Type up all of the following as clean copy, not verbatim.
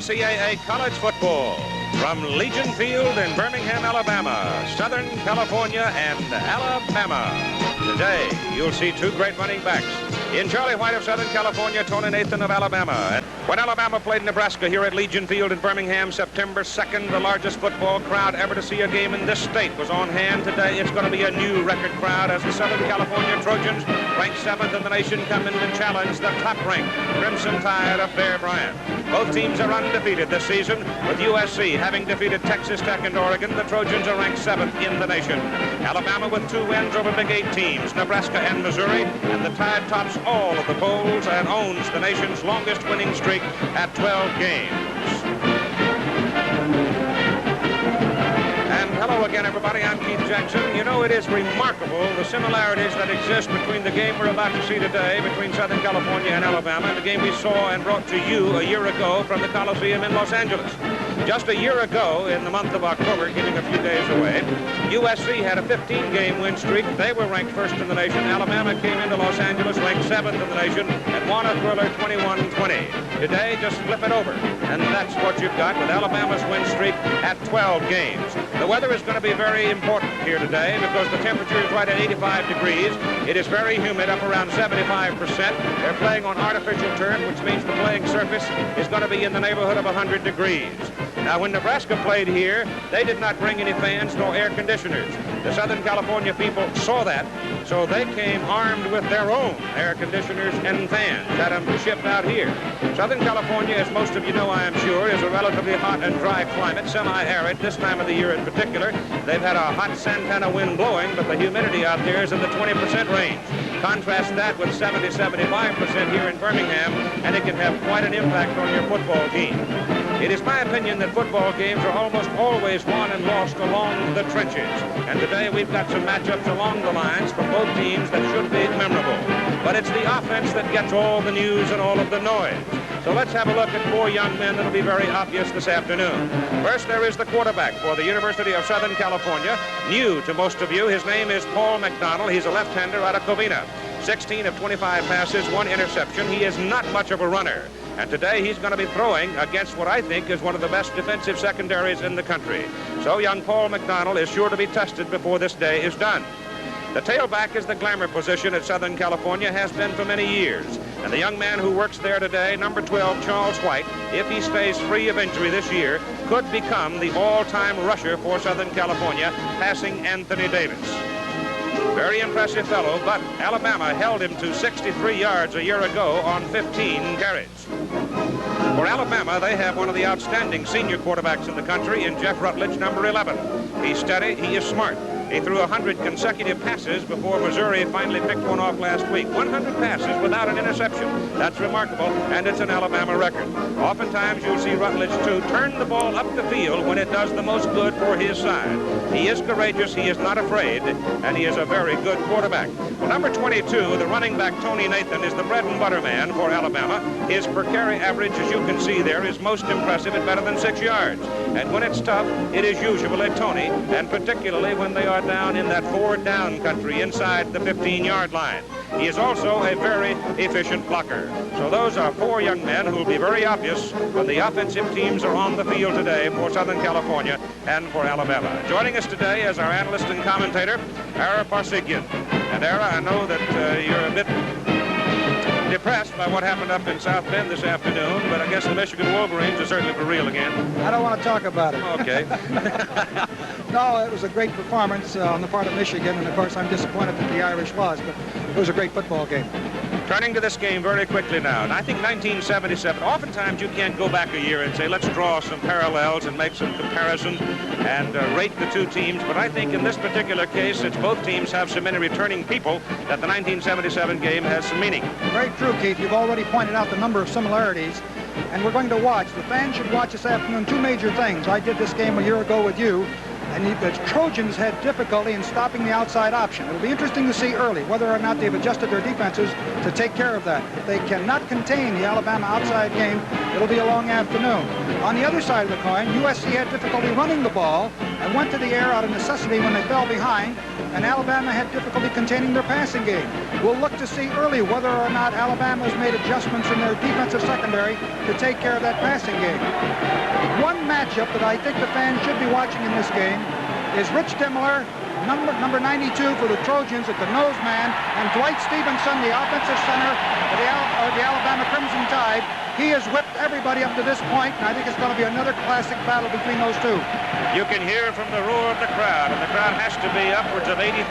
NCAA college football from Legion Field in Birmingham, Alabama, Southern California, and Alabama. Today, you'll see two great running backs. In Charlie White of Southern California, Tony Nathan of Alabama. When Alabama played Nebraska here at Legion Field in Birmingham, September 2nd, the largest football crowd ever to see a game in this state was on hand. Today, it's going to be a new record crowd as the Southern California Trojans, ranked 7th in the nation, come in and challenge the top-ranked Crimson Tide of Bear Bryant. Both teams are undefeated this season, with USC having defeated Texas Tech and Oregon. The Trojans are ranked 7th in the nation. Alabama with 2 wins over Big 8 teams, Nebraska and Missouri, and the Tide tops all of the polls and owns the nation's longest winning streak at 12 games. And hello again, everybody. I'm Keith Jackson. You know, it is remarkable the similarities that exist between the game we're about to see today between Southern California and Alabama and the game we saw and brought to you a year ago from the Coliseum in Los Angeles. Just a year ago, in the month of October, getting a few days away, USC had a 15-game win streak. They were ranked 1st in the nation. Alabama came into Los Angeles ranked 7th in the nation and won a thriller 21-20. Today, just flip it over, and that's what you've got with Alabama's win streak at 12 games. The weather is going to be very important here today because the temperature is right at 85 degrees. It is very humid, up around 75%. They're playing on artificial turf, which means the playing surface is going to be in the neighborhood of 100 degrees. Now, when Nebraska played here, they did not bring any fans nor air conditioners. The Southern California people saw that, so they came armed with their own air conditioners and fans, had them shipped out here. Southern California, as most of you know, I am sure, is a relatively hot and dry climate, semi-arid this time of the year in particular. They've had a hot Santana wind blowing, but the humidity out there is in the 20% range. Contrast that with 70-75% here in Birmingham, and it can have quite an impact on your football team. It is my opinion that football games are almost always won and lost along the trenches. And today we've got some matchups along the lines from both teams that should be memorable. But it's the offense that gets all the news and all of the noise. So let's have a look at 4 young men that'll be very obvious this afternoon. First, there is the quarterback for the University of Southern California. New to most of you, his name is Paul McDonald. He's a left-hander out of Covina. 16 of 25 passes, 1 interception. He is not much of a runner. And today he's going to be throwing against what I think is one of the best defensive secondaries in the country. So young Paul McDonald is sure to be tested before this day is done. The tailback is the glamour position at Southern California, has been for many years. And the young man who works there today, number 12, Charles White, if he stays free of injury this year, could become the all-time rusher for Southern California, passing Anthony Davis. Very impressive fellow, but Alabama held him to 63 yards a year ago on 15 carries. For Alabama, they have one of the outstanding senior quarterbacks in the country in Jeff Rutledge, number 11. He's steady, he is smart. He threw 100 consecutive passes before Missouri finally picked one off last week. 100 passes without an interception. That's remarkable, and it's an Alabama record. Oftentimes, you'll see Rutledge, too, turn the ball up the field when it does the most good for his side. He is courageous, he is not afraid, and he is a very good quarterback. Well, number 22, the running back, Tony Nathan, is the bread and butter man for Alabama. His per carry average, as you can see there, is most impressive at better than 6 yards. And when it's tough, it is usually Tony, and particularly when they are down in that 4-down country inside the 15-yard line. He is also a very efficient blocker. So those are 4 young men who will be very obvious when the offensive teams are on the field today for Southern California and for Alabama. Joining us today is our analyst and commentator, Ara Parsekian. And Ara, I know that you're a bit depressed by what happened up in South Bend this afternoon, but I guess the Michigan Wolverines are certainly for real again. I don't want to talk about it. Okay. No, it was a great performance on the part of Michigan, and of course I'm disappointed that the Irish lost, but it was a great football game. Turning to this game very quickly now, and I think 1977, oftentimes you can't go back a year and say, let's draw some parallels and make some comparisons and rate the 2 teams, but I think in this particular case, since both teams have so many returning people, that the 1977 game has some meaning. Very true, Keith. You've already pointed out the number of similarities, and we're going to watch. The fans should watch this afternoon 2 major things. I did this game a year ago with you, and the Trojans had difficulty in stopping the outside option. It'll be interesting to see early whether or not they've adjusted their defenses to take care of that. If they cannot contain the Alabama outside game, it'll be a long afternoon. On the other side of the coin, USC had difficulty running the ball and went to the air out of necessity when they fell behind, and Alabama had difficulty containing their passing game. We'll look to see early whether or not Alabama's made adjustments in their defensive secondary to take care of that passing game. One matchup that I think the fans should be watching in this game is Rich Demler, number 92 for the Trojans at the nose man, and Dwight Stevenson, the offensive center of the Alabama Crimson Tide. He has whipped everybody up to this point, and I think it's going to be another classic battle between those two. You can hear from the roar of the crowd, and the crowd has to be upwards of 80,000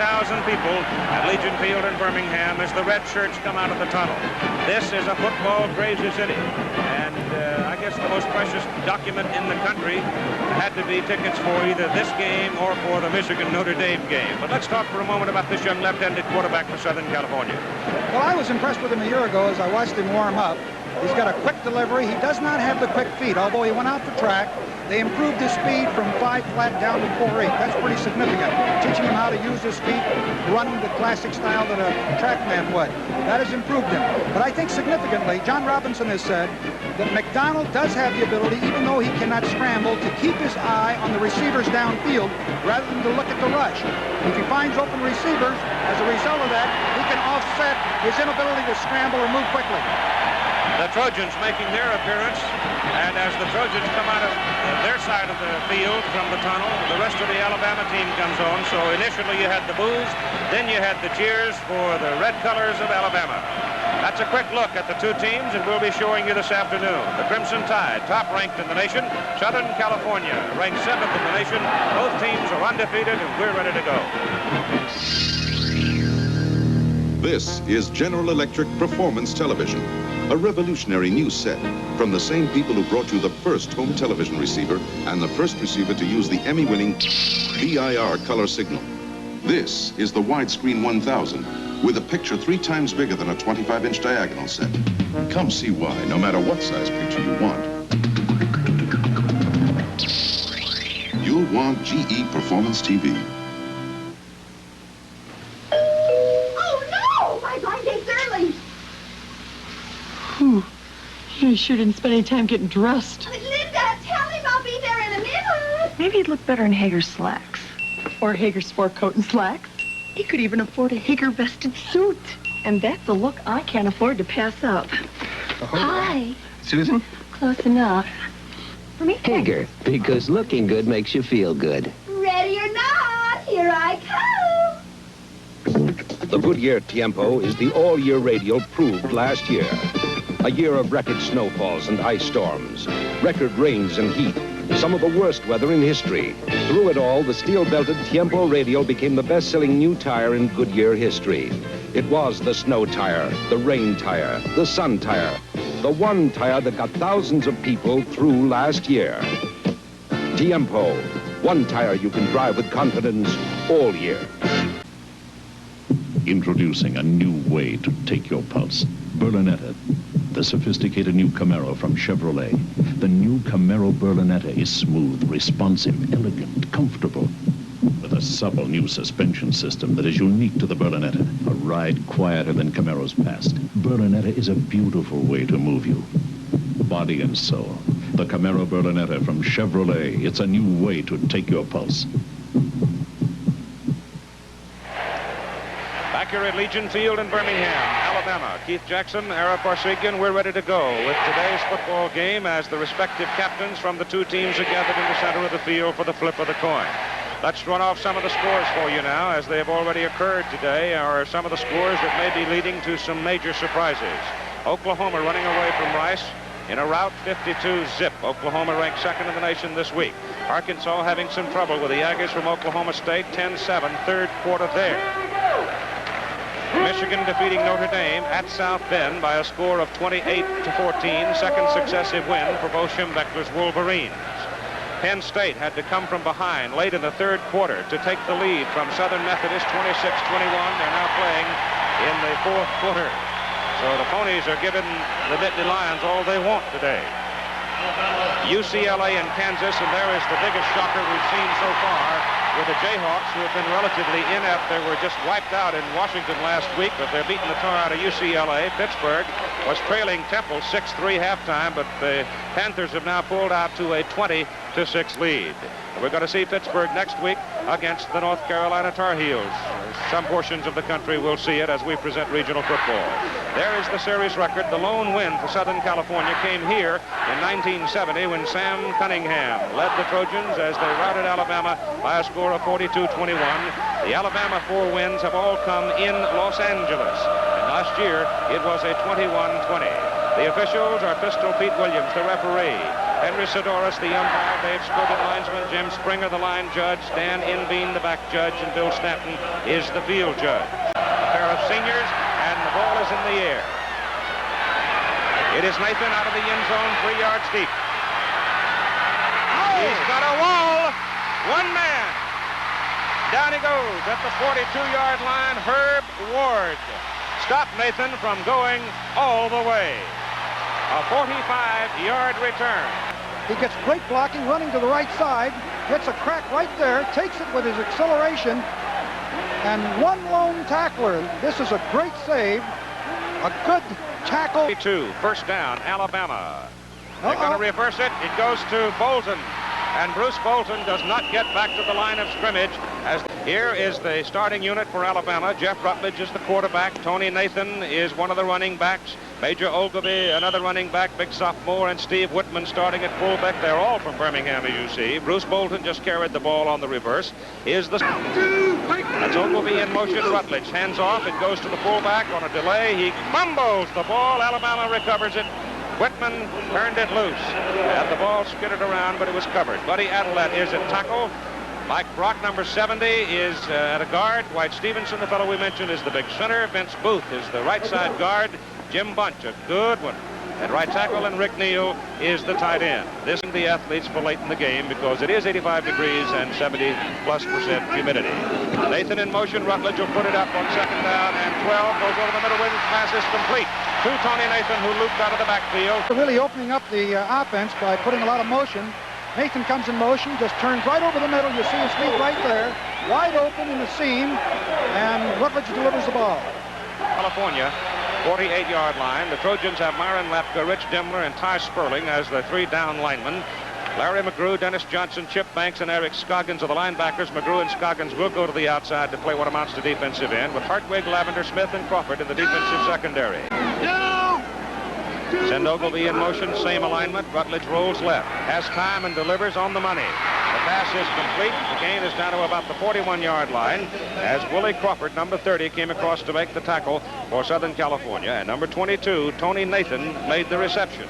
people at Legion Field in Birmingham as the red shirts come out of the tunnel. This is a football crazy city, and I guess the most precious document in the country had to be tickets for either this game or for the Michigan-Notre Dame game. But let's talk for a moment about this young left-handed quarterback for Southern California. Well, I was impressed with him a year ago as I watched him warm up. He's got a quick delivery. He does not have the quick feet, although he went out for track. They improved his speed from 5 flat down to 4.8. That's pretty significant. Teaching him how to use his feet, running the classic style that a trackman would. That has improved him. But I think significantly, John Robinson has said that McDonald does have the ability, even though he cannot scramble, to keep his eye on the receivers downfield rather than to look at the rush. If he finds open receivers, as a result of that, he can offset his inability to scramble or move quickly. The Trojans making their appearance, and as the Trojans come out of their side of the field from the tunnel, the rest of the Alabama team comes on. So initially you had the boos, then you had the cheers for the red colors of Alabama. That's a quick look at the two teams, and we'll be showing you this afternoon. The Crimson Tide, top ranked in the nation. Southern California, ranked 7th in the nation. Both teams are undefeated, and we're ready to go. This is General Electric Performance Television, a revolutionary new set from the same people who brought you the first home television receiver and the first receiver to use the Emmy-winning VIR color signal. This is the widescreen 1000 with a picture 3 times bigger than a 25-inch diagonal set. Come see why, no matter what size picture you want. You'll want GE Performance TV. He sure didn't spend any time getting dressed. Linda, tell him I'll be there in a minute. Maybe he'd look better in Hager slacks. Or Hager sport coat and slacks. He could even afford a Hager vested suit. And that's a look I can't afford to pass up. Oh. Hi. Susan? Close enough. For me? Hager, because looking good makes you feel good. Ready or not, here I come. The Goodyear Tiempo is the all-year radial proved last year. A year of record snowfalls and ice storms, record rains and heat, some of the worst weather in history. Through it all, the steel-belted Tiempo radial became the best-selling new tire in Goodyear history. It was the snow tire, the rain tire, the sun tire, the one tire that got thousands of people through last year. Tiempo, one tire you can drive with confidence all year. Introducing a new way to take your pulse. Berlinetta, the sophisticated new Camaro from Chevrolet. The new Camaro Berlinetta is smooth, responsive, elegant, comfortable, with a supple new suspension system that is unique to the Berlinetta. A ride quieter than Camaro's past. Berlinetta is a beautiful way to move you. Body and soul. The Camaro Berlinetta from Chevrolet. It's a new way to take your pulse. Back here at Legion Field in Birmingham, Alabama. Keith Jackson, Ara Parsegian, we're ready to go with today's football game as the respective captains from the two teams are gathered in the center of the field for the flip of the coin. Let's run off some of the scores for you now, as they have already occurred today, are some of the scores that may be leading to some major surprises. Oklahoma running away from Rice in a rout 52-zip. Oklahoma ranked 2nd in the nation this week. Arkansas having some trouble with the Aggies from Oklahoma State, 10-7, third quarter there. Michigan defeating Notre Dame at South Bend by a score of 28-14, second successive win for Bo Schembechler's Wolverines. Penn State had to come from behind late in the third quarter to take the lead from Southern Methodist 26-21. They're now playing in the fourth quarter. So the Ponies are giving the Nittany Lions all they want today. UCLA and Kansas, and there is the biggest shocker we've seen so far. with the Jayhawks, who have been relatively inept. They were just wiped out in Washington last week, but they're beating the tar out of UCLA. Pittsburgh was trailing Temple 6-3 halftime, but the Panthers have now pulled out to a 20-6 lead. We're going to see Pittsburgh next week against the North Carolina Tar Heels. Some portions of the country will see it as we present regional football. There is the series record. The lone win for Southern California came here in 1970 when Sam Cunningham led the Trojans as they routed Alabama by a score of 42-21. The Alabama 4 wins have all come in Los Angeles. And last year, it was a 21-20. The officials are Pistol Pete Williams, the referee. Henry Sidoris, the umpire, Dave Scott, the linesman, Jim Springer, the line judge, Dan Inbean, the back judge, and Bill Stanton is the field judge. A pair of seniors, and the ball is in the air. It is Nathan out of the end zone, 3 yards deep. He's got a wall. One man. Down he goes at the 42-yard line. Herb Ward stopped Nathan from going all the way. A 45-yard return. He gets great blocking, running to the right side, gets a crack right there, takes it with his acceleration, and one lone tackler. This is a great save, a good tackle. 2, first down, Alabama. They're going to reverse it. It goes to Bolton, and Bruce Bolton does not get back to the line of scrimmage. As here is the starting unit for Alabama. Jeff Rutledge is the quarterback. Tony Nathan is one of the running backs. Major Ogilvie, another running back, big sophomore, and Steve Whitman starting at fullback. They're all from Birmingham, as you see. Bruce Bolton just carried the ball on the reverse. Here's the... That's Ogilvie in motion. Rutledge hands off. It goes to the fullback on a delay. He fumbles the ball. Alabama recovers it. Whitman turned it loose. And the ball skidded around, but it was covered. Buddy Adelet is at tackle. Mike Brock, number 70, is at a guard. Dwight Stevenson, the fellow we mentioned, is the big center. Vince Booth is the right side guard. Jim Bunch, a good one, at right tackle, and Rick Neal is the tight end. This is the athletes for late in the game because it is 85 degrees and 70+% humidity. Nathan in motion. Rutledge will put it up on second down, and 12 goes over the middle with his pass is complete to Tony Nathan, who looped out of the backfield. Really opening up the offense by putting a lot of motion. Nathan comes in motion, just turns right over the middle. You see his feet right there, wide open in the seam, and Rutledge delivers the ball. California, 48-yard line. The Trojans have Myron Lapka, Rich Demler, and Ty Sperling as the 3 down linemen. Larry McGrew, Dennis Johnson, Chip Banks, and Eric Scoggins are the linebackers. McGrew and Scoggins will go to the outside to play what amounts to defensive end, with Hartwig, Lavender, Smith, and Crawford in the defensive secondary. Send Ogilvie in motion, same alignment. Rutledge rolls left, has time and delivers on the money. The pass is complete. The gain is down to about the 41-yard line as Willie Crawford, number 30, came across to make the tackle for Southern California. And number 22, Tony Nathan, made the reception.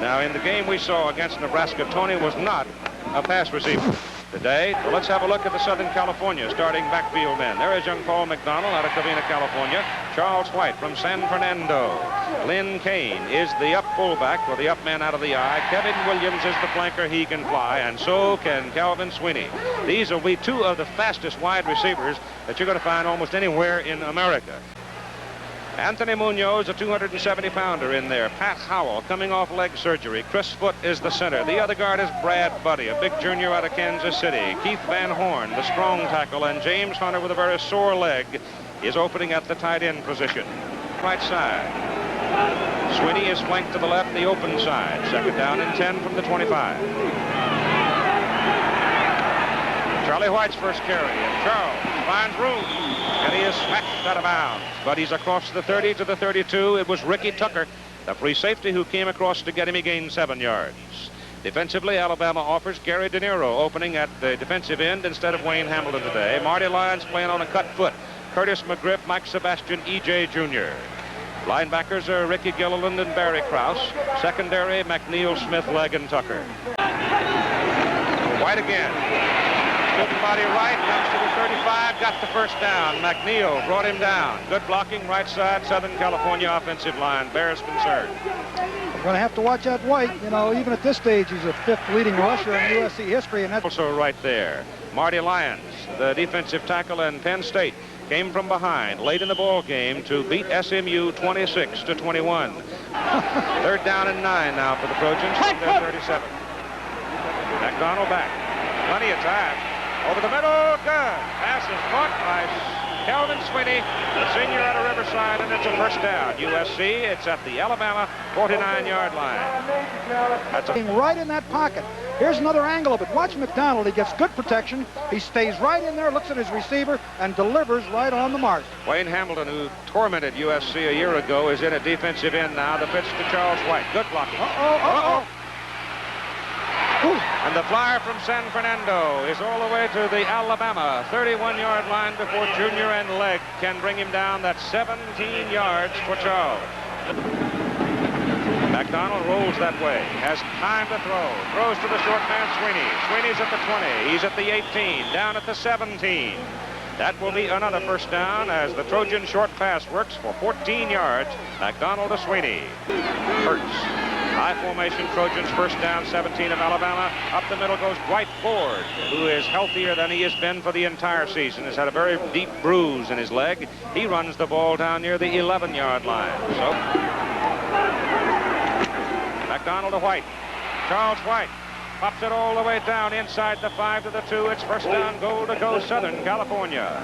Now, in the game we saw against Nebraska, Tony was not a pass receiver today. So let's have a look at the Southern California starting backfield men. There is young Paul McDonald out of Covina, California. Charles White from San Fernando. Lynn Kane is the up fullback, or the up man out of the eye. Kevin Williams is the flanker. He can fly, and so can Calvin Sweeney. These will be 2 of the fastest wide receivers that you're going to find almost anywhere in America. Anthony Munoz, a 270-pounder in there. Pat Howell coming off leg surgery. Chris Foote is the center. The other guard is Brad Buddy, a big junior out of Kansas City. Keith Van Horn, the strong tackle, and James Hunter with a very sore leg is opening at the tight end position. Right side. Sweeney is flanked to the left, the open side. Second down and 10 from the 25. Charlie White's first carry, and Charles finds room, and he is smacked out of bounds. But he's across the 30 to the 32. It was Ricky Tucker, the free safety, who came across to get him. He gained 7 yards. Defensively, Alabama offers Gary De Niro opening at the defensive end instead of Wayne Hamilton today. Marty Lyons playing on a cut foot. Curtis McGriff, Mike Sebastian, E.J. Jr. Linebackers are Ricky Gilliland and Barry Krause. Secondary, McNeil, Smith, Legg, and Tucker. White again. Good body right, comes to the 35, got the first down. McNeil brought him down. Good blocking, right side, Southern California offensive line. Bears concerned. We're going to have to watch out White. You know, even at this stage, he's a 5th leading rusher in USC history. And that's also right there. Marty Lyons, the defensive tackle in Penn State, came from behind late in the ball game to beat SMU 26-21. 3rd down and 9 now for the Trojans from their 37. McDonald back. Plenty of time. Over the middle, good. Pass is caught by Calvin Sweeney, the senior out of Riverside, and it's a first down. USC, it's at the Alabama 49-yard line. That's right in that pocket. Here's another angle of it. Watch McDonald. He gets good protection. He stays right in there, looks at his receiver, and delivers right on the mark. Wayne Hamilton, who tormented USC a year ago, is in a defensive end now. The pitch to Charles White. Good blocking. And the flyer from San Fernando is all the way to the Alabama 31-yard line before junior and leg can bring him down. That's 17 yards for Charles. McDonald rolls that way, has time to throw, throws to the short man Sweeney. Sweeney's at the 20, he's at the 18, down at the 17. That will be another first down as the Trojan short pass works for 14 yards. McDonald to Sweeney. Hurts. High formation, Trojans first down, 17 of Alabama. Up the middle goes Dwight Ford, who is healthier than he has been for the entire season. Has had a very deep bruise in his leg. He runs the ball down near the 11-yard line. So McDonald to White. Charles White pops it all the way down inside the 5 to the 2. It's first down, goal to go Southern California.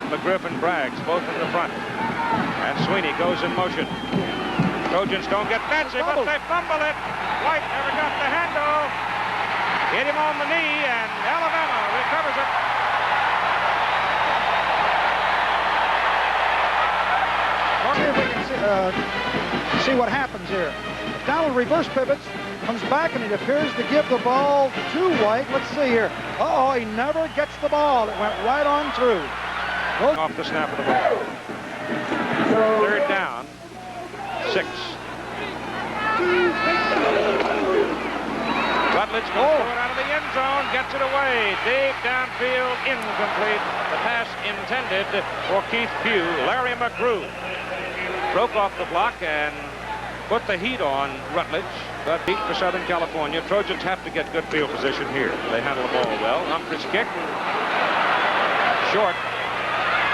McGriff and Braggs both in the front. And Sweeney goes in motion. Trojans don't get fancy, but they fumble it. White never got the handle. Hit him on the knee, and Alabama recovers it. Let's see if we can see what happens here. Donald reverse pivots, comes back, and it appears to give the ball to White. Let's see here. Uh-oh, he never gets the ball. It went right on through. Off the snap of the ball. Third down. 6. Rutledge goes for it out of the end zone, gets it away. Deep downfield, incomplete. The pass intended for Keith Pugh. Larry McGrew broke off the block and put the heat on Rutledge. But deep for Southern California. Trojans have to get good field position here. They handle the ball well. Humphrey's kick. Short.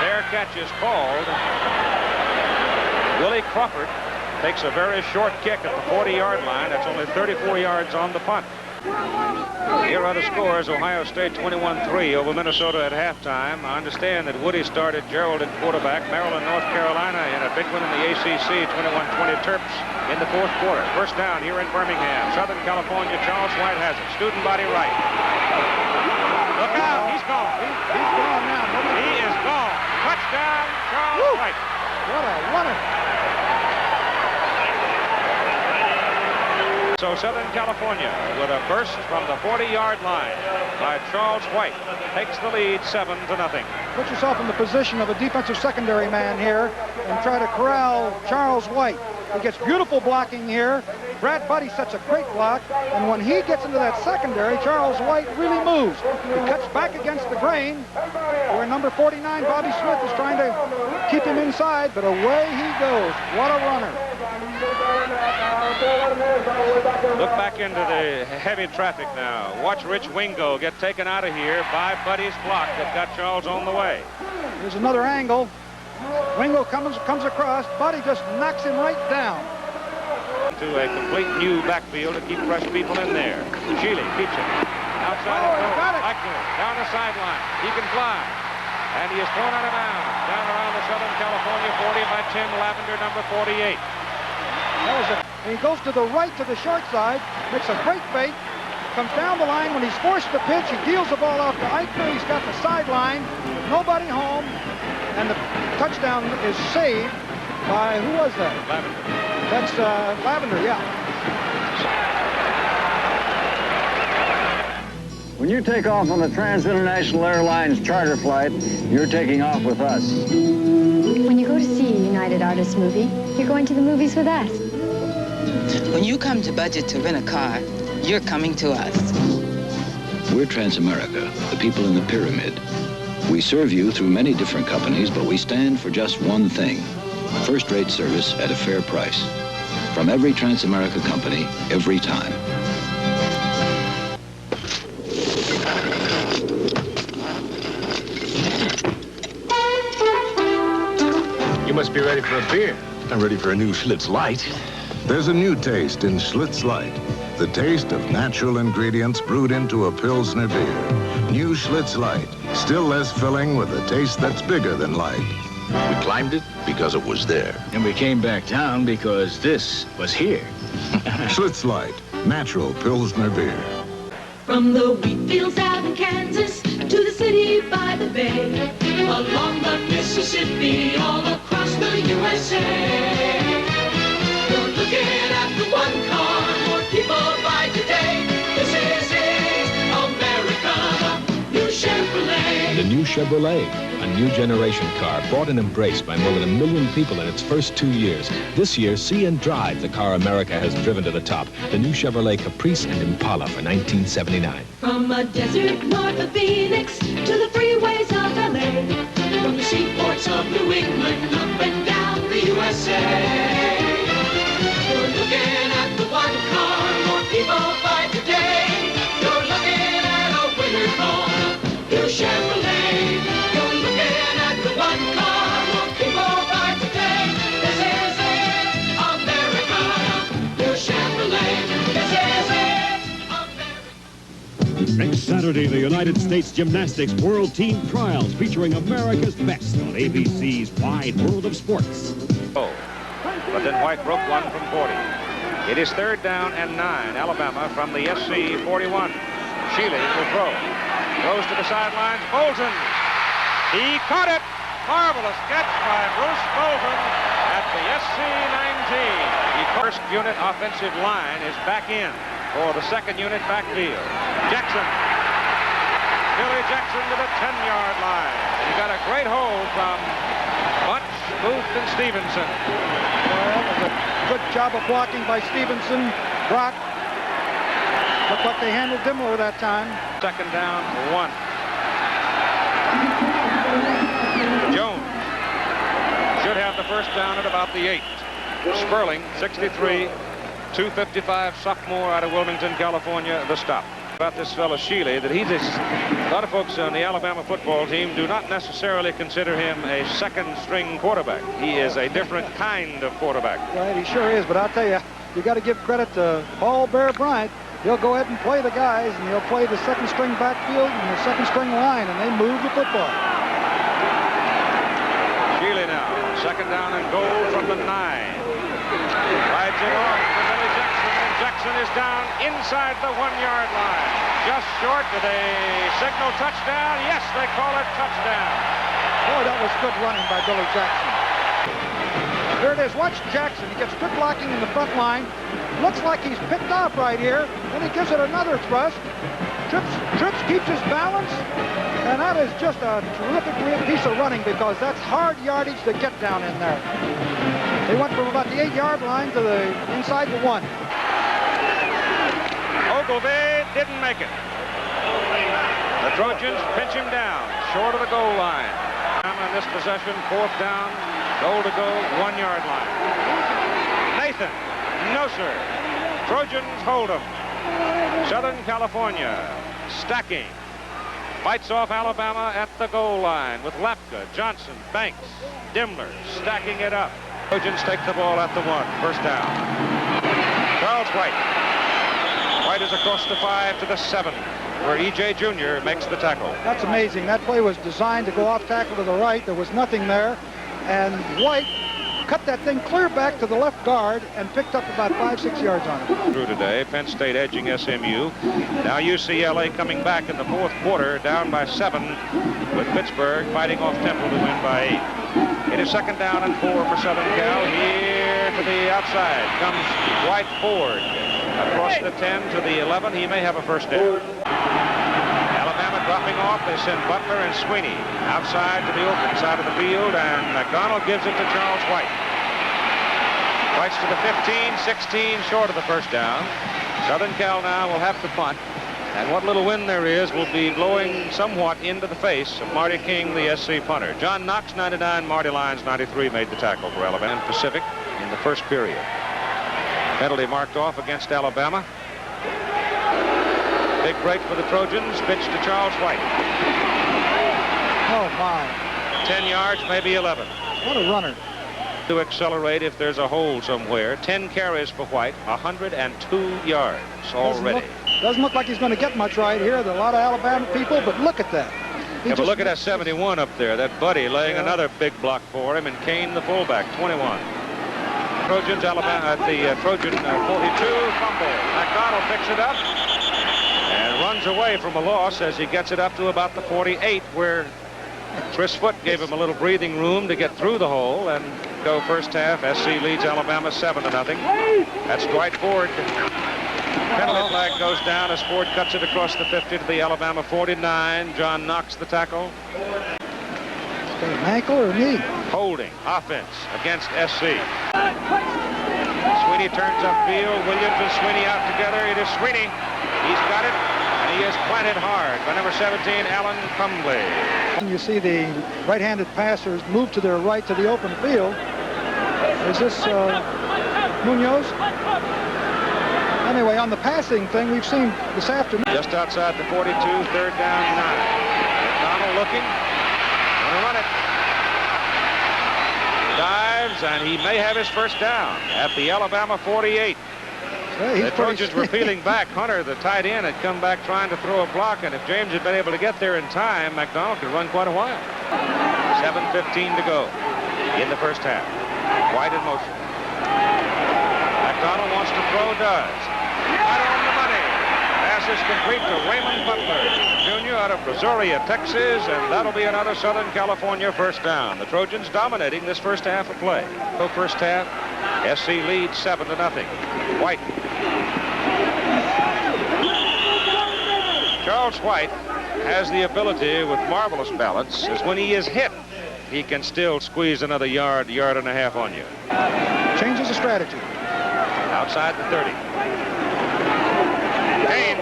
Fair catch is called. Willie Crawford takes a very short kick at the 40-yard line. That's only 34 yards on the punt. Here are the scores. Ohio State 21-3 over Minnesota at halftime. I understand that Woody started Gerald at quarterback. Maryland, North Carolina in a big one in the ACC, 21-20 Terps in the fourth quarter. First down here in Birmingham. Southern California, Charles White has it. Student body right. Look out, he's gone. He's gone now. He is gone. Touchdown, Charles White. What a wonderful. So Southern California, with a burst from the 40-yard line by Charles White, takes the lead 7-0. Put yourself in the position of a defensive secondary man here and try to corral Charles White. He gets beautiful blocking here. Brad Buddy sets a great block, and when he gets into that secondary, Charles White really moves. He cuts back against the grain, where number 49, Bobby Smith, is trying to keep him inside, but away he goes. What a runner. Look back into the heavy traffic now. Watch Rich Wingo get taken out of here by Buddy's block that got Charles on the way. Here's another angle. Wingo comes across. Buddy just knocks him right down. To a complete new backfield to keep fresh people in there. Sheely keeps it. Outside it goes. Eichler down the sideline. He can fly. And he is thrown out of bounds. Down around the Southern California 40 by Tim Lavender, number 48. And he goes to the right to the short side, makes a great fake, comes down the line. When he's forced to pitch, he deals the ball off to Eichner. He's got the sideline, nobody home, and the touchdown is saved by, who was that? Lavender. That's Lavender, yeah. When you take off on the Trans-International Airlines charter flight, you're taking off with us. When you go to see a United Artists movie, you're going to the movies with us. When you come to budget to rent a car, you're coming to us. We're Transamerica, the people in the pyramid. We serve you through many different companies, but we stand for just one thing: first-rate service at a fair price. From every Transamerica company, every time. You must be ready for a beer. I'm ready for a new Schlitz Light. There's a new taste in Schlitz Light. The taste of natural ingredients brewed into a Pilsner beer. New Schlitz Light. Still less filling with a taste that's bigger than light. We climbed it because it was there. And we came back down because this was here. Schlitz Light. Natural Pilsner beer. From the wheat fields out in Kansas to the city by the bay, along the Mississippi, all across the USA. You're looking at the one car more people buy today. This is it, America, new Chevrolet. The new Chevrolet, a new generation car bought and embraced by more than 1 million people in its first 2 years. This year, see and drive the car America has driven to the top. The new Chevrolet Caprice and Impala for 1979. From a desert north of Phoenix to the freeways of LA, from the seaports of New England up and down the USA. You're looking at the one car more people buy today. You're looking at a winner called new Chevrolet. You're looking at the one car more people buy today. This is it, America, new Chevrolet. This is it, America. Next Saturday, the United States Gymnastics World Team Trials featuring America's best on ABC's Wide World of Sports. Oh, but then White broke one from 40. It is 3rd down and 9. Alabama from the SC 41. Shealy will throw. Throws to the sidelines. Bolton. He caught it. Marvelous catch by Bruce Bolton at the SC 19. The first unit offensive line is back in for the second unit backfield. Jackson. Billy Jackson to the 10-yard line. He got a great hold from Bunch, Booth, and Stevenson. Well, that was a good job of blocking by Stevenson. Brock. Looked like they handled Dimmler that time. 2nd down, 1. Jones should have the first down at about the 8. Sperling, 63, 255 sophomore out of Wilmington, California, the stop. About this fellow Shealy, that he's a lot of folks on the Alabama football team do not necessarily consider him a second-string quarterback. He is a different kind of quarterback. Right, he sure is, but I'll tell you, you got to give credit to Paul Bear Bryant. He'll go ahead and play the guys, and he'll play the second-string backfield and the second-string line, and they move the football. Shealy now, 2nd down and goal from the 9. Rides it off to Billy Jackson, and Jackson is down inside the 1-yard line. Just short. Do they signal touchdown? Yes, they call it touchdown. Boy, that was good running by Billy Jackson. Here it is. Watch Jackson. He gets good blocking in the front line. Looks like he's picked off right here. Then he gives it another thrust. Trips keeps his balance. And that is just a terrific piece of running because that's hard yardage to get down in there. They went from about the 8-yard line to the inside the 1. Ogilvie didn't make it. The Trojans pinch him down, short of the goal line. On this possession, 4th down, goal to go, 1-yard line. Nathan, no sir. Trojans hold him. Southern California stacking. Fights off Alabama at the goal line with Lapka, Johnson, Banks, Dimmler stacking it up. Trojans take the ball at the 1, 1st down. Charles White. White is across the 5 to the 7, where E.J. Jr. makes the tackle. That's amazing. That play was designed to go off tackle to the right. There was nothing there. And White cut that thing clear back to the left guard and picked up about 5-6 yards on it. Through today, Penn State edging SMU. Now UCLA coming back in the 4th quarter, down by 7, with Pittsburgh fighting off Temple to win by 8. It is 2nd down and 4 for Southern Cal. Here to the outside comes White Ford. Across the 10 to the 11, he may have a first down. Alabama dropping off. They send Butler and Sweeney outside to the open side of the field, and McDonald gives it to Charles White. White's to the 15, 16, short of the first down. Southern Cal now will have to punt, and what little wind there is will be blowing somewhat into the face of Marty King, the SC punter. John Knox, 99, Marty Lyons, 93, made the tackle for Alabama Pacific in the first period. Penalty marked off against Alabama. Big break for the Trojans. Pitch to Charles White. Oh, my. 10 yards, maybe 11. What a runner. To accelerate if there's a hole somewhere. 10 carries for White, 102 yards already. Doesn't look like he's going to get much right here. There are a lot of Alabama people, but look at that. Yeah, but look at that 71 up there. That Buddy laying another big block for him, and Kane, the fullback, 21. Trojans, Alabama, at the Trojan 42, fumble. McDonald picks it up and runs away from a loss as he gets it up to about the 48, where Chris Foote gave him a little breathing room to get through the hole and go first half. SC leads Alabama 7-0. That's Dwight Ford. Penalty flag goes down as Ford cuts it across the 50 to the Alabama 49. John Knox the tackle. An ankle or knee? Holding offense against SC. Sweeney turns upfield. Williams and Sweeney out together. It is Sweeney. He's got it, and he is planted hard by number 17, Alan Cumbley. And you see the right-handed passers move to their right to the open field. Is this Munoz? Anyway, on the passing thing, we've seen this afternoon. Just outside the 42, third down, 9. McDonald looking. Gonna run it. Dives, and he may have his first down at the Alabama 48. The Trojans were peeling back. Hunter, the tight end, had come back trying to throw a block, and if James had been able to get there in time, McDonald could run quite a while. 7:15 to go in the first half. White in motion. McDonald wants to throw, does. Right on the money. Pass is complete to Raymond Butler, Jr. out of Brazoria, Texas, and that'll be another Southern California first down. The Trojans dominating this first half of play. So first half, SC leads 7-0. White. Charles White has the ability with marvelous balance, is when he is hit, he can still squeeze another yard and a half on you. Changes the strategy. Outside the 30. Kane.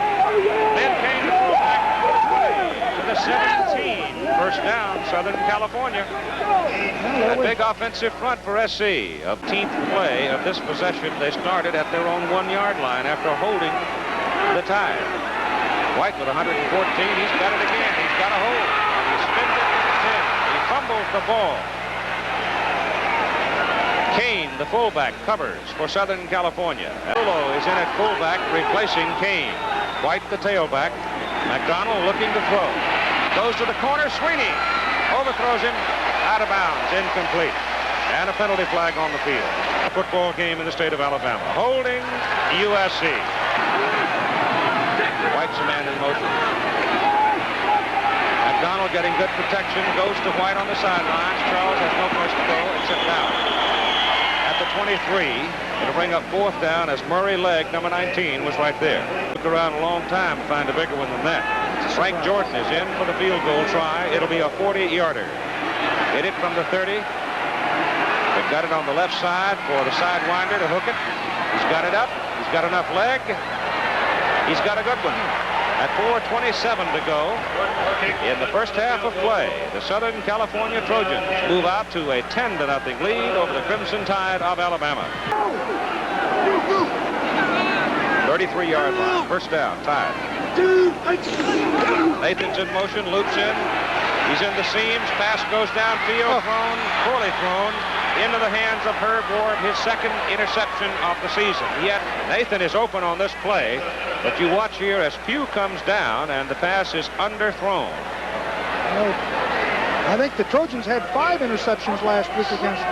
Then Kane to throw back to the 17. First down, Southern California. A big offensive front for SC. 18th play of this possession. They started at their own 1-yard line after holding the tie. White with 114. He's got it again. He's got a hold. And he spins it to the 10. He fumbles the ball. Kane, the fullback, covers for Southern California. Olo is in at fullback, replacing Kane. White, the tailback. McDonald looking to throw. Goes to the corner. Sweeney overthrows him. Out of bounds. Incomplete. And a penalty flag on the field. A football game in the state of Alabama. Holding USC. White's a man in motion. McDonald getting good protection. Goes to White on the sidelines. Charles has no place to go except down. At the 23, it'll bring up fourth down as Murray Legg, number 19, was right there. Looked around a long time to find a bigger one than that. Frank Jordan is in for the field goal try. It'll be a 40-yarder. Hit it from the 30. They've got it on the left side for the sidewinder to hook it. He's got it up. He's got enough leg. He's got a good one. At 4:27 to go in the first half of play, the Southern California Trojans move out to a 10-0 lead over the Crimson Tide of Alabama. 33-yard line, first down, Tide. Nathan's in motion, loops in. He's in the seams. Pass goes downfield, thrown, poorly thrown, into the hands of Herb Ward, his second interception of the season. Yet Nathan is open on this play, but you watch here as Pugh comes down and the pass is underthrown. Well, I think the Trojans had 5 interceptions last week against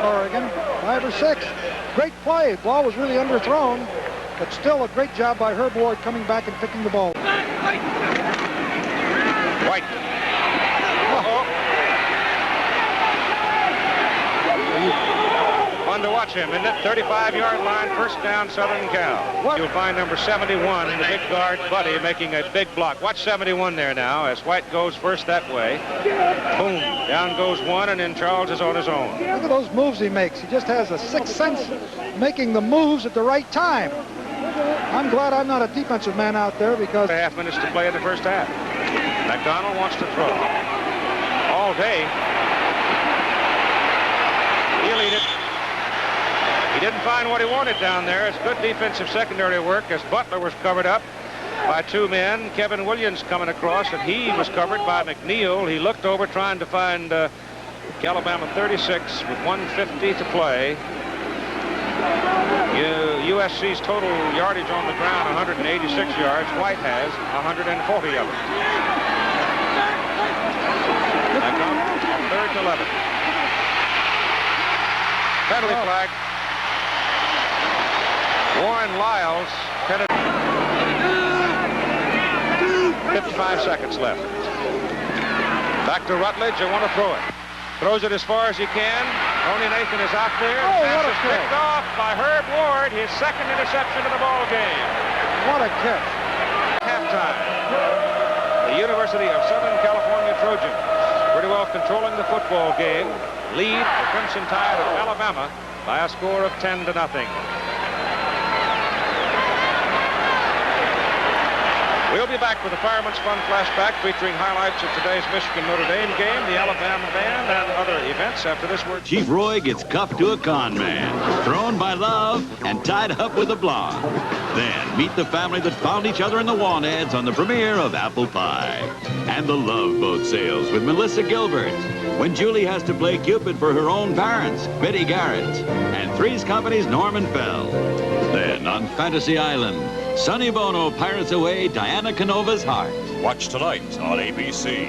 Oregon, 5 or 6. Great play. The ball was really underthrown, but still a great job by Herb Ward coming back and picking the ball. White. Fun to watch him, isn't it? 35-yard line, first down, Southern Cal. You'll find number 71, the big guard, Buddy, making a big block. Watch 71 there now as White goes first that way. Boom, down goes one, and then Charles is on his own. Look at those moves he makes. He just has a sixth sense making the moves at the right time. I'm glad I'm not a defensive man out there because... 1.5 minutes to play in the first half. McDonald wants to throw. All day. He'll eat it. He didn't find what he wanted down there. It's good defensive secondary work as Butler was covered up by 2 men. Kevin Williams coming across, and he was covered by McNeil. He looked over trying to find Alabama 36 with 1:50 to play. USC's total yardage on the ground, 186 yards. White has 140 of it. They come on 3rd and 11. Penalty flag. Warren Lyles. 55 seconds left. Back to Rutledge. They want to throw it. Throws it as far as he can. Tony Nathan is out there. Pass is picked off by Herb Ward, his second interception of the ball game. What a catch. Halftime. The University of Southern California Trojans pretty well controlling the football game. Lead the Crimson Tide of Alabama by a score of 10-0. We'll be back with the Fireman's Fun flashback featuring highlights of today's Michigan-Notre Dame game, the Alabama band, and other events after this word. Chief Roy gets cuffed to a con man, thrown by love, and tied up with a blonde. Then meet the family that found each other in the want ads on the premiere of Apple Pie. And the Love Boat sails with Melissa Gilbert, when Julie has to play Cupid for her own parents, Betty Garrett, and Three's Company's Norman Fell. Then on Fantasy Island, Sonny Bono pirates away Diana Canova's heart. Watch tonight on ABC.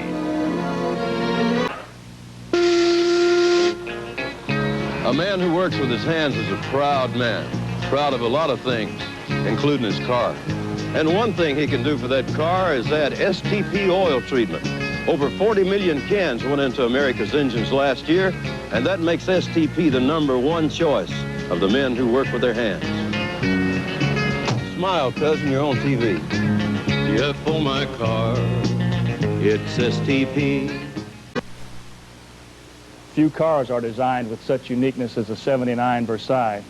A man who works with his hands is a proud man. Proud of a lot of things, including his car. And one thing he can do for that car is add STP oil treatment. Over 40 million cans went into America's engines last year, and that makes STP the #1 choice of the men who work with their hands. Smile, cousin, you're on TV. Yeah, for my car, it's STP. Few cars are designed with such uniqueness as the '79 Versailles,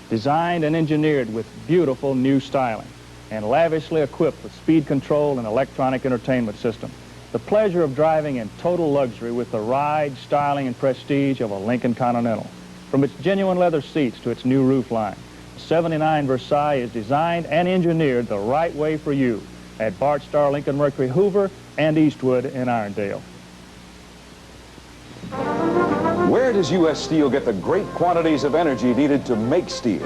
designed and engineered with beautiful new styling, and lavishly equipped with speed control and electronic entertainment system. The pleasure of driving in total luxury with the ride, styling, and prestige of a Lincoln Continental. From its genuine leather seats to its new roof line, the '79 Versailles is designed and engineered the right way for you at Bart Starr Lincoln Mercury Hoover and Eastwood in Irondale. Where does U.S. Steel get the great quantities of energy needed to make steel?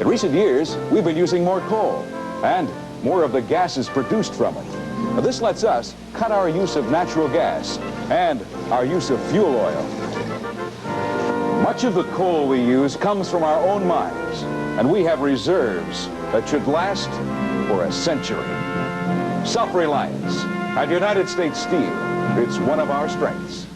In recent years, we've been using more coal, and more of the gases produced from it. Now, this lets us cut our use of natural gas and our use of fuel oil. Much of the coal we use comes from our own mines, and we have reserves that should last for a century. Self-reliance at United States Steel, it's one of our strengths.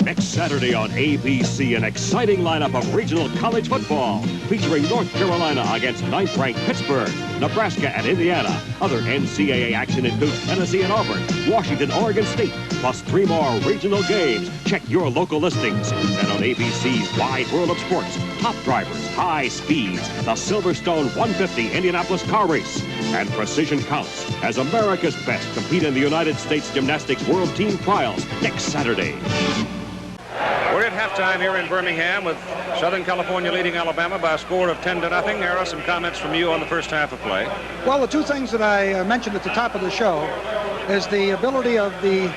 Next Saturday on ABC, an exciting lineup of regional college football featuring North Carolina against 9th-ranked Pittsburgh, Nebraska and Indiana. Other NCAA action includes Tennessee and Auburn, Washington, Oregon State, plus 3 more regional games. Check your local listings. And on ABC's Wide World of Sports, top drivers, high speeds, the Silverstone 150 Indianapolis car race, and precision counts as America's best compete in the United States Gymnastics World Team Trials next Saturday. We're at halftime here in Birmingham with Southern California leading Alabama by a score of 10-0. There are some comments from you on the first half of play. Well, the two things that I mentioned at the top of the show is the ability of the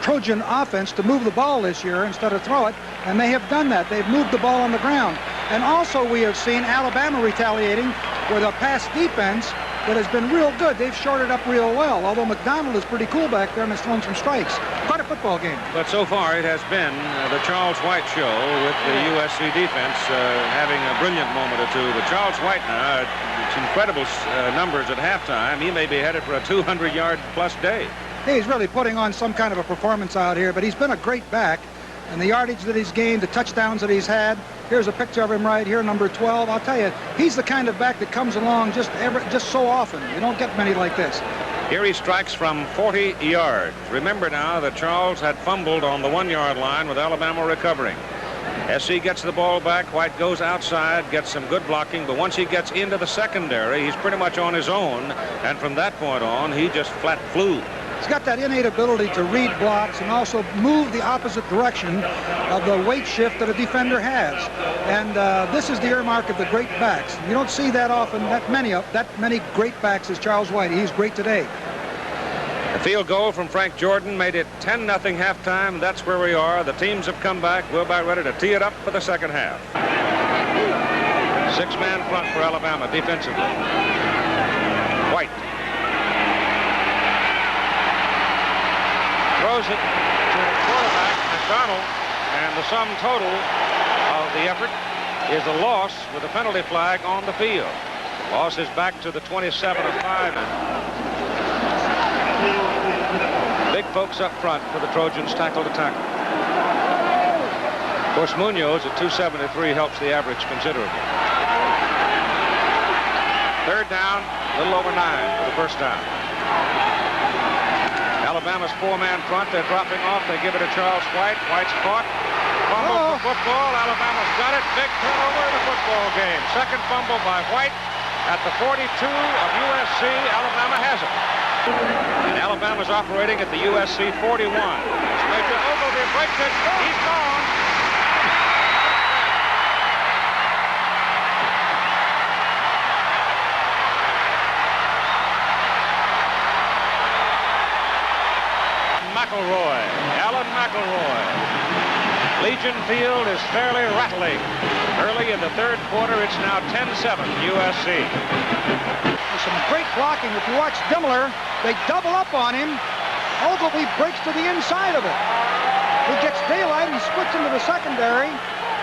Trojan offense to move the ball this year instead of throw it, and they have done that. They've moved the ball on the ground. And also we have seen Alabama retaliating with a pass defense that has been real good. They've shorted up real well, although McDonald is pretty cool back there and has thrown some strikes. Quite a football game. But so far it has been the Charles White show with the USC defense having a brilliant moment or two. But Charles White now, it's incredible numbers at halftime. He may be headed for a 200-yard-plus day. He's really putting on some kind of a performance out here, but he's been a great back. And the yardage that he's gained, the touchdowns that he's had. Here's a picture of him right here, number 12. I'll tell you, he's the kind of back that comes along just so often. You don't get many like this. Here he strikes from 40 yards. Remember now that Charles had fumbled on the 1-yard line with Alabama recovering. SC gets the ball back. White goes outside, gets some good blocking, but once he gets into the secondary, he's pretty much on his own. And from that point on, he just flat flew. He's got that innate ability to read blocks and also move the opposite direction of the weight shift that a defender has. And this is the earmark of the great backs. You don't see that often, that many great backs as Charles White. He's great today. A field goal from Frank Jordan made it 10-0 halftime. That's where we are. The teams have come back. We're about ready to tee it up for the second half. Six-man front for Alabama defensively. White throws it to the quarterback, McDonald, and the sum total of the effort is a loss with a penalty flag on the field. Loss is back to the 27 of 5. Big folks up front for the Trojans, tackle to tackle. Of course, Munoz at 273 helps the average considerably. Third down, a little over 9 for the first down. Alabama's four-man front. They're dropping off. They give it to Charles White. White's caught. Fumble for football. Alabama's got it. Big turnover in the football game. Second fumble by White at the 42 of USC. Alabama has it. And Alabama's operating at the USC 41. Major Ogilvie breaks it. He's gone. McElroy, Alan McElroy. Legion Field is fairly rattling. Early in the third quarter, it's now 10-7 USC. There's some great blocking. If you watch Dimmler, they double up on him. Ogilvie breaks to the inside of it. He gets daylight, he splits into the secondary,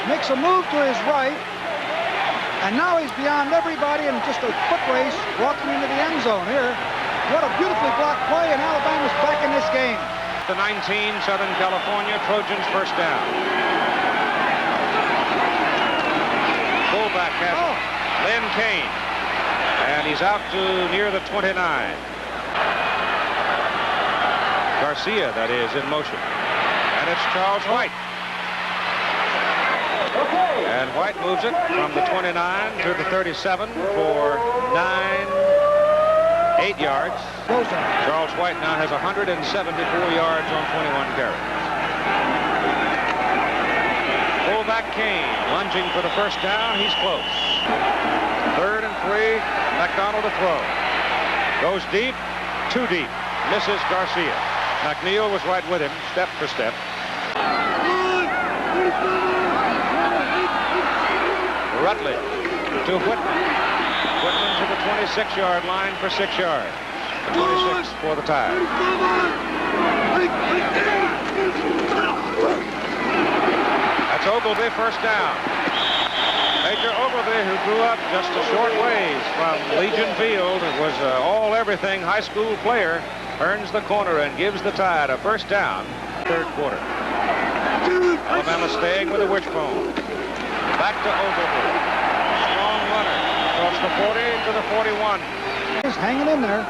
makes a move to his right, and now he's beyond everybody in just a foot race walking into the end zone here. What a beautifully blocked play, and Alabama's back in this game. The 19, Southern California, Trojans first down. Fullback has Lynn Kane, and he's out to near the 29. Garcia, that is, in motion. And it's Charles White. And White moves it from the 29 to the 37 for 8 yards. Charles White now has 174 yards on 21 carries. Fullback Kane lunging for the first down. He's close. 3rd and 3. McDonald to throw. Goes deep. Too deep. Misses Garcia. McNeil was right with him, step for step. Rutledge to Whitman. Whitman to the 26-yard line for 6 yards. 26 for the tie. That's Ogilvie, first down. Major Ogilvie, who grew up just a short ways from Legion Field, was an all-everything high school player, turns the corner and gives the Tide a first down. Third quarter. Alabama staying with the wishbone. Back to Ogilvie. Strong runner. Across the 40 to the 41. He's hanging in there.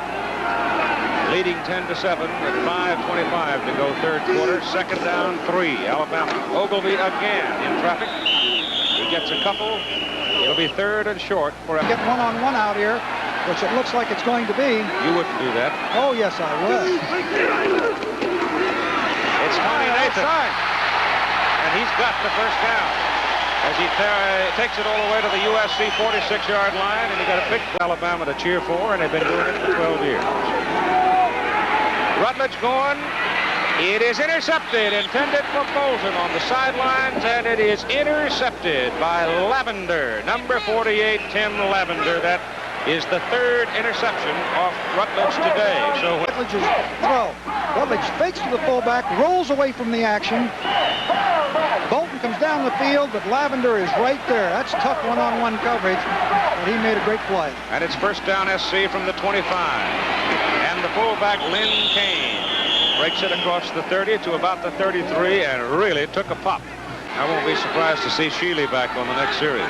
Leading 10-7 with 5:25 to go third quarter. Second down, 3. Alabama. Ogilvie again in traffic. He gets a couple. It'll be third and short for Get one-on-one out here, which it looks like it's going to be. You wouldn't do that. Oh, yes, I would. It's Tony Nathan. And he's got the first down. As he takes it all the way to the USC 46-yard line, and he got a big Alabama to cheer for, and they've been doing it for 12 years. Rutledge going. It is intercepted, intended for Bolton on the sidelines, and it is intercepted by Lavender, number 48, Tim Lavender. That is the third interception off Rutledge today. So Rutledge's throw. Rutledge fakes to the fullback, rolls away from the action. Bolton comes down the field, but Lavender is right there. That's tough one-on-one coverage, but he made a great play. And it's first down SC from the 25. And the fullback, Lynn Kane, breaks it across the 30 to about the 33 and really took a pop. I won't be surprised to see Sheely back on the next series.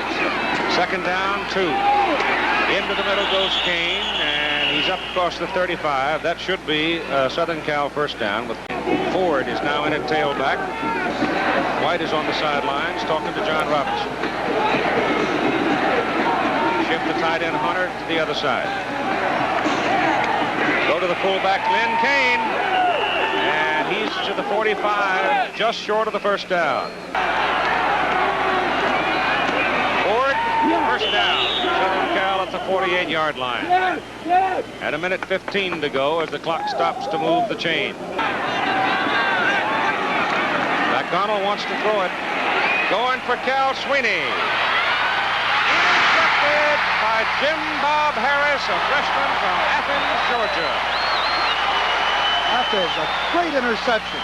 Second down, 2. Into the middle goes Kane, and he's up across the 35. That should be Southern Cal first down. With Ford is now in at tailback. White is on the sidelines talking to John Robinson. Shift the tight end Hunter to the other side. Go to the fullback, Lynn Kane. And he's to the 45, just short of the first down. Ford, first down. Southern Cal at the 48-yard line. And a minute 15 to go as the clock stops to move the chain. McDonald wants to throw it. Going for Cal Sweeney. Intercepted by Jim Bob Harris, a freshman from Athens, Georgia. That is a great interception.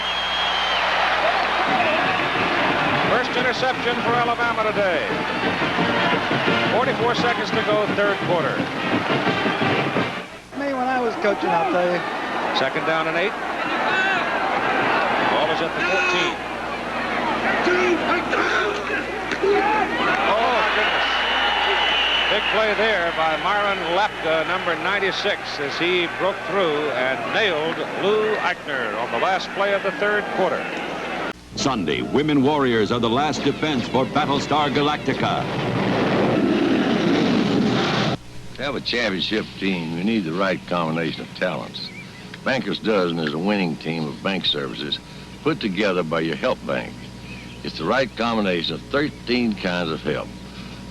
First interception for Alabama today. 44 seconds to go, third quarter. Me when I was coaching, I'll tell you. Second down and 8. Ball is at the 14. Oh, goodness. Big play there by Myron Lapka, number 96, as he broke through and nailed Lou Eichner on the last play of the third quarter. Sunday, women warriors are the last defense for Battlestar Galactica. To have a championship team, you need the right combination of talents. Bankers Dozen is a winning team of bank services put together by your help bank. It's the right combination of 13 kinds of help,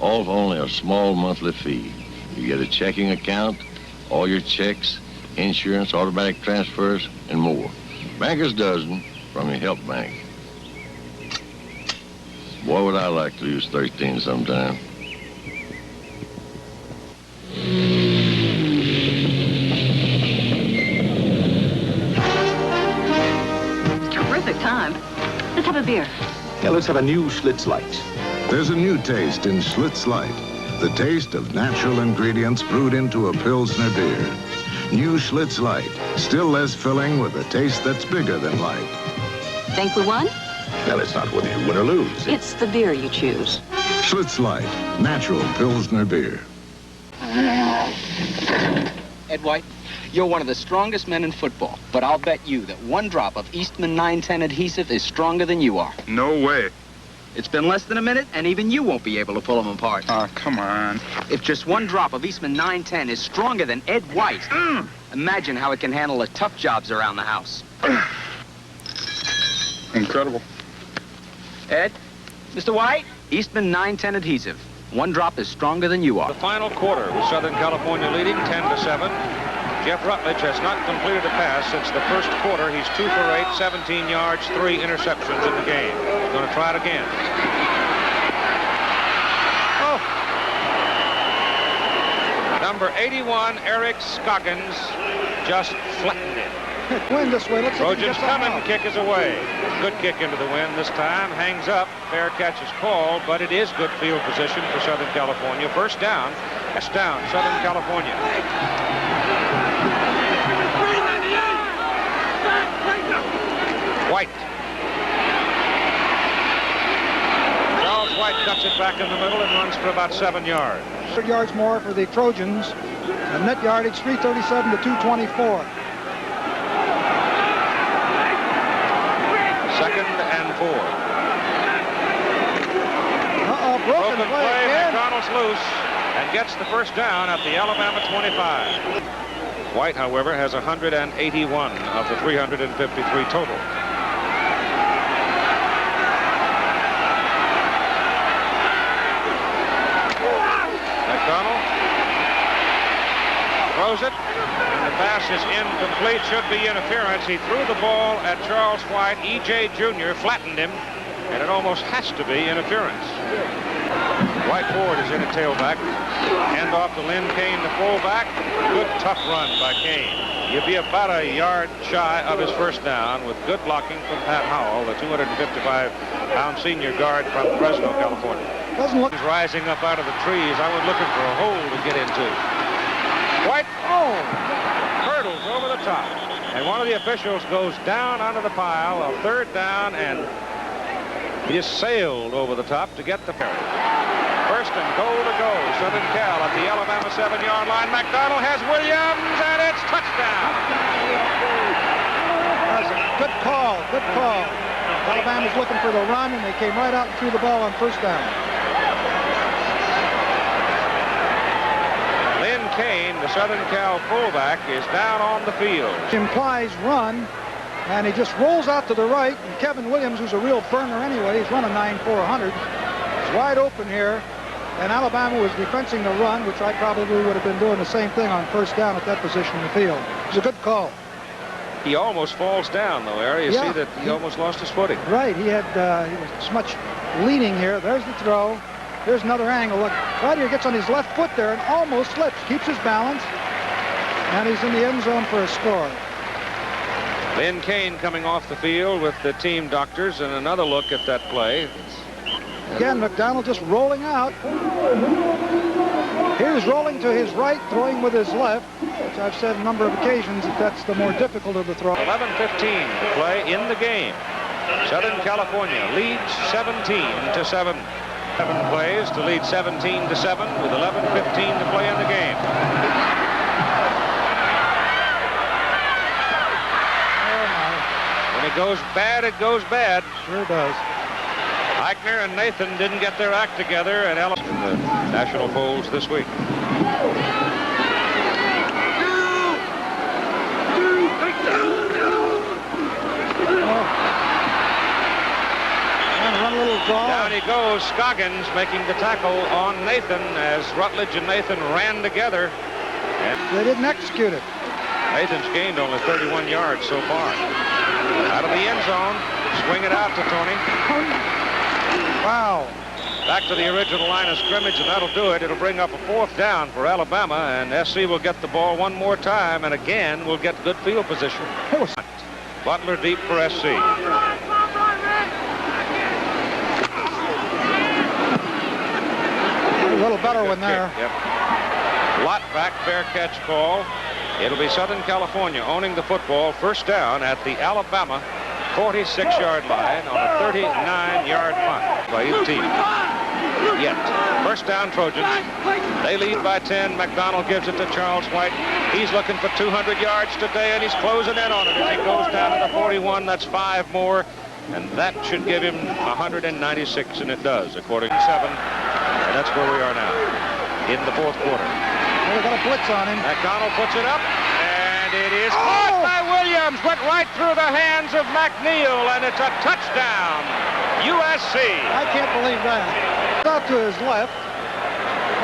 all for only a small monthly fee. You get a checking account, all your checks, insurance, automatic transfers, and more. Bankers Dozen from your help bank. Boy, would I like to use 13 sometime. Terrific time. Let's have a beer. Yeah, let's have a new Schlitz Light. There's a new taste in Schlitz Light. The taste of natural ingredients brewed into a Pilsner beer. New Schlitz Light. Still less filling with a taste that's bigger than light. Think we won? Well, it's not whether you win or lose. It's the beer you choose. Schlitz Light. Natural Pilsner beer. Ed White, you're one of the strongest men in football, but I'll bet you that one drop of Eastman 910 adhesive is stronger than you are. No way. It's been less than a minute, and even you won't be able to pull them apart. Oh, come on. If just one drop of Eastman 910 is stronger than Ed White, imagine how it can handle the tough jobs around the house. Incredible. Ed, Mr. White, Eastman 910 adhesive. One drop is stronger than you are. The final quarter with Southern California leading 10-7. Jeff Rutledge has not completed a pass since the first quarter. He's 2 for 8, 17 yards, 3 interceptions in the game. He's going to try it again. Oh! Number 81, Eric Scoggins, just flattened it. Wind this way. Let's Trojans coming. Kick is away. Good kick into the wind this time. Hangs up. Fair catch is called, but it is good field position for Southern California. First down. That's down, Southern California. White. Charles White cuts it back in the middle and runs for about 7 yards. 100 yards more for the Trojans. And net yardage 337 to 224. Second and 4. Broken play again. McDonald's loose and gets the first down at the Alabama 25. White, however, has 181 of the 353 total. McDonald throws it, and the pass is incomplete. Should be interference. He threw the ball at Charles White. E.J. Jr. flattened him, and it almost has to be interference. White Ford is in at tailback. Hand off to Lynn Kane, the fullback. Good tough run by Kane. He'll be about a yard shy of his first down with good blocking from Pat Howell, the 255-pound senior guard from Fresno, California. Doesn't look. He's rising up out of the trees. I was looking for a hole to get into. White, hurdles over the top. And one of the officials goes down onto the pile of third down, and he just sailed over the top to get the parry. First and goal to go. Southern Cal at the Alabama 7-yard line. McDonald has Williams, and it's touchdown. That's a good call. Good call. Alabama's looking for the run, and they came right out and threw the ball on first down. Lynn Kane, the Southern Cal fullback, is down on the field. Implies run, and he just rolls out to the right. And Kevin Williams, who's a real burner anyway, he's running 9.400. He's wide open here. And Alabama was defensing the run, which I probably would have been doing the same thing on first down at that position in the field. It was a good call. He almost falls down, though, Harry. You see that he almost lost his footing. Right. He was much leaning here. There's the throw. Here's another angle. Look, right here, gets on his left foot there and almost slips. Keeps his balance. And he's in the end zone for a score. Lynn Kane coming off the field with the team doctors, and another look at that play. Again, McDonald just rolling out. Here's rolling to his right, throwing with his left, which I've said a number of occasions that that's the more difficult of the throw. 11:15 to play in the game. Southern California leads 17-7. 7 plays to lead 17-7 with 11:15 to play in the game. When it goes bad, it goes bad. Sure does. Eichner and Nathan didn't get their act together, and Ellis in the national polls this week. Down he goes. Scoggins making the tackle on Nathan as Rutledge and Nathan ran together. And they didn't execute it. Nathan's gained only 31 yards so far. Out of the end zone. Swing it out to Tony. Wow. Back to the original line of scrimmage, and that'll do it. It'll bring up a 4th down for Alabama, and SC will get the ball one more time, and again we'll get good field position. Butler deep for SC. A little better one there. Yep. Lott back, fair catch call. It'll be Southern California owning the football, first down at the Alabama 46-yard line on a 39-yard punt by either team. Yet, first down Trojans. They lead by 10. McDonald gives it to Charles White. He's looking for 200 yards today, and he's closing in on it. As he goes down to the 41, that's 5 more, and that should give him 196, and it does, according to 7. And that's where we are now in the 4th quarter. Well, they got a blitz on him. McDonald puts it up, and it is caught by Williams. Went right through the hands of McNeil, and it's a touchdown. USC. I can't believe that. Out to his left,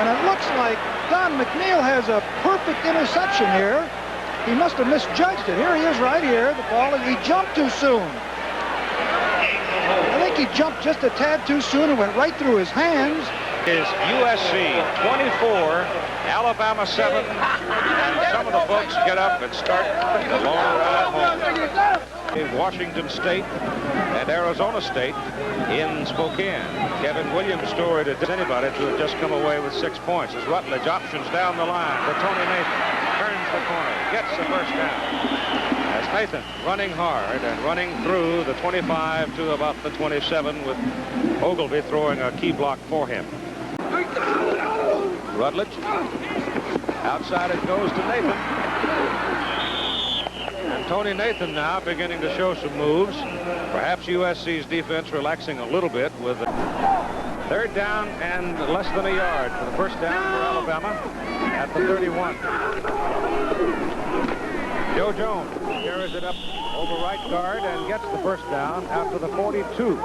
and it looks like Don McNeil has a perfect interception here. He must have misjudged it. Here he is right here, the ball, and he jumped too soon. I think he jumped just a tad too soon and went right through his hands. Is USC 24, Alabama 7, and some of the folks get up and start the long ride home. In Washington State and Arizona State in Spokane. Kevin Williams' story to anybody to have just come away with 6 points as Rutledge options down the line to Tony Nathan. Turns the corner, gets the first down. As Nathan running hard and running through the 25 to about the 27 with Ogilvy throwing a key block for him. Rutledge. Outside it goes to Nathan. And Tony Nathan now beginning to show some moves. Perhaps USC's defense relaxing a little bit with a 3rd down and less than a yard for the first down for Alabama at the 31. Joe Jones carries it up over right guard and gets the first down after the 42.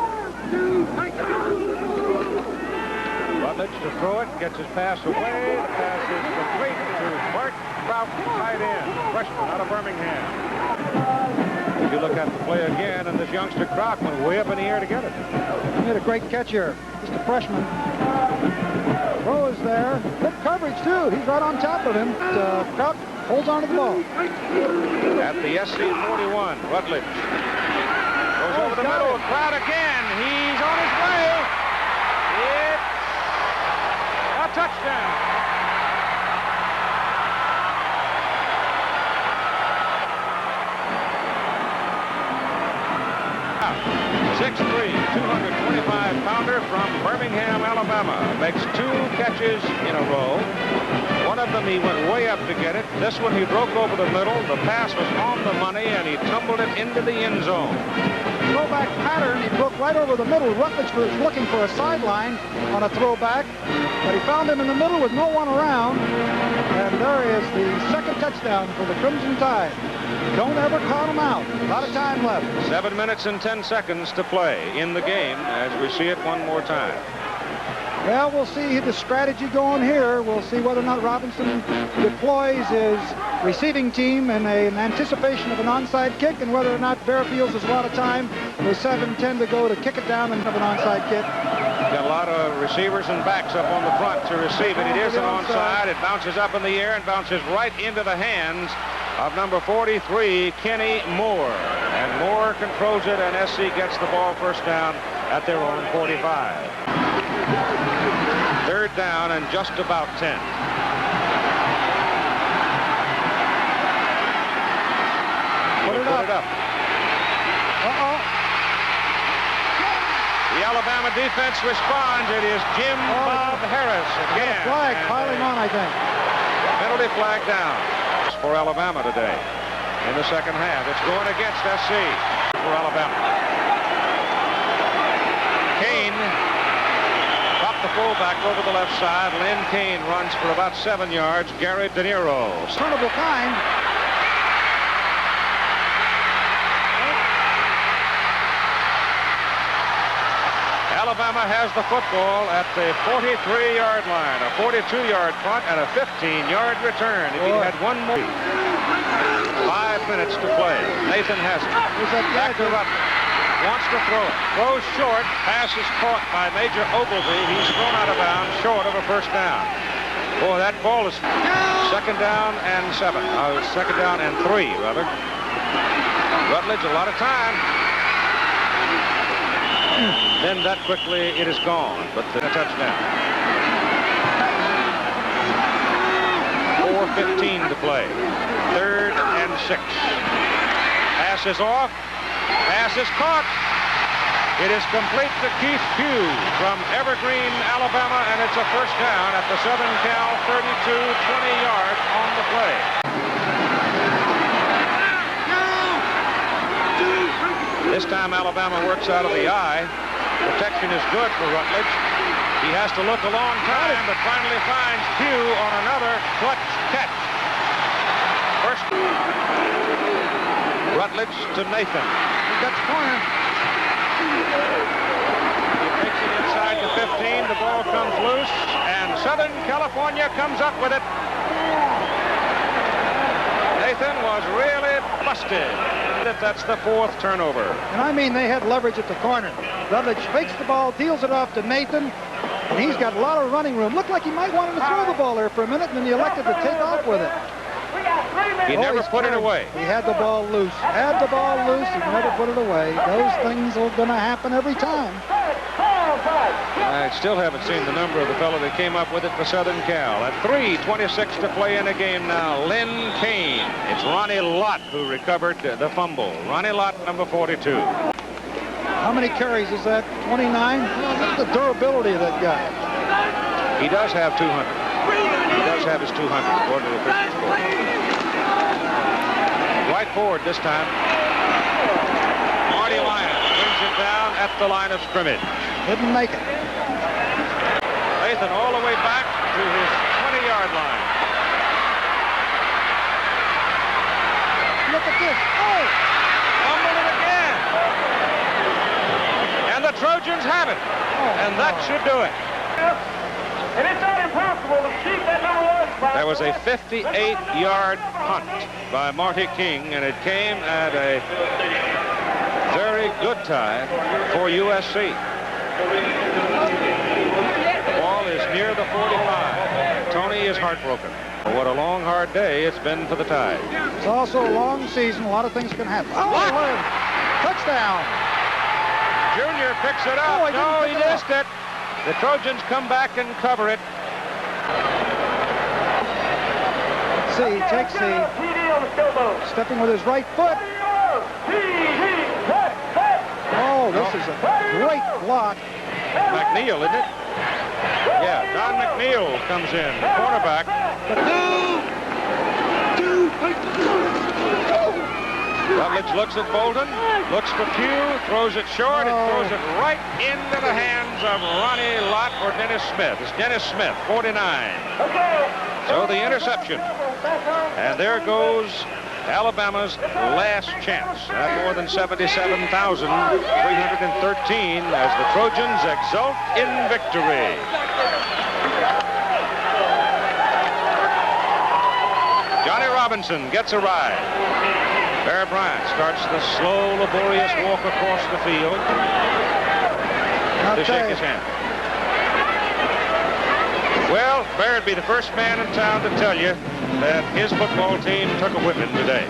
Rutledge to throw it, gets his pass away. The pass is complete to Bart Broughton, tight end, freshman out of Birmingham. If you look at the play again, and this youngster Croc went way up in the air to get it. He made a great catch here, just a freshman. Throw is there. Good coverage, too. He's right on top of him. Croc holds on to the ball. At the SC 41, Rutledge goes over the middle. Crowd again. He's on his way. It's a touchdown. Wow. 6'3", 225-pounder from Birmingham, Alabama. Makes 2 catches in a row. One of them he went way up to get it. This one he broke over the middle. The pass was on the money, and he tumbled it into the end zone. Throwback pattern. He broke right over the middle. Rutledge was looking for a sideline on a throwback, but he found him in the middle with no one around. And there is the 2nd touchdown for the Crimson Tide. Don't ever count them out. A lot of time left. 7 minutes and 10 seconds to play in the game as we see it one more time. Well, we'll see the strategy going here. We'll see whether or not Robinson deploys his receiving team in an anticipation of an onside kick, and whether or not Bear feels there's a lot of time with 7:10 to go to kick it down and have an onside kick. got a lot of receivers and backs up on the front to receive it. It is an onside. It bounces up in the air and bounces right into the hands of number 43, Kenny Moore. And Moore controls it, and SC gets the ball first down at their own 45. Third down and just about 10. Put it up. Uh-oh. The Alabama defense responds. It is Jim Bob Harris again. Flag piling on, I think. Penalty flag down for Alabama today in the second half. It's going against SC for Alabama. Kane popped the fullback over the left side. Lynn Kane runs for about 7 yards. Gary De Niro. Turnable kind. Alabama has the football at the 43-yard line, a 42-yard punt and a 15-yard return. If he had one more, 5 minutes to play. Nathan has it. Back to Rutledge. Wants to throw it. Throws short. Pass is caught by Major Ogilvy. He's thrown out of bounds short of a first down. Boy, that ball is second down and 7. Second down and 3, rather. Rutledge, a lot of time. Then that quickly it is gone, but a touchdown. 4:15 to play. 3rd and 6. Pass is off. Pass is caught. It is complete to Keith Pugh from Evergreen, Alabama, and it's a first down at the Southern Cal 32, 20 yards on the play. This time Alabama works out of the eye. Protection is good for Rutledge. He has to look a long time, but finally finds Pugh on another clutch catch. First, Rutledge to Nathan. He gets corner. He takes it inside the 15. The ball comes loose, and Southern California comes up with it. Nathan was really busted. That's the 4th turnover. And I mean, they had leverage at the corner. Rutledge fakes the ball, deals it off to Nathan, and he's got a lot of running room. Looked like he might want him to throw the ball there for a minute, and then he elected to take off with it. He never put it away. He had the ball loose. Had the ball loose, he never put it away. Those things are going to happen every time. I still haven't seen the number of the fellow that came up with it for Southern Cal. At 3:26 to play in the game now. Lynn Kane. It's Ronnie Lott who recovered the fumble. Ronnie Lott, number 42. How many carries is that? 29? Look at the durability of that guy. He does have 200. He does have his 200, according to the official score. Right forward this time. Marty Linus brings it down at the line of scrimmage. Didn't make it. Nathan all the way back to his 20-yard line. Look at this. Oh! Fumbled it again. And the Trojans have it. And that should do it. And it's not impossible to keep that number 1. There was a 58-yard punt by Marty King, and it came at a very good time for USC. The ball is near the 45. Tony is heartbroken. What a long, hard day it's been for the Tide. It's also a long season. A lot of things can happen. Oh, touchdown. Junior picks it up. No, he missed it. The Trojans come back and cover it. Let's see, he takes the stepping with his right foot. Oh, this is a great block. McNeil, isn't it? Yeah, Don McNeil comes in, cornerback. Rutledge looks at Bolden, looks for Pugh, throws it short, and throws it right into the hands of Ronnie Lott or Dennis Smith. It's Dennis Smith, 49. So the interception. And there goes Alabama's last chance at more than 77,313 as the Trojans exult in victory. Johnny Robinson gets a ride. Bear Bryant starts the slow, laborious walk across the field to shake his hand. Well, Barrett'd be the first man in town to tell you that his football team took a whipping today.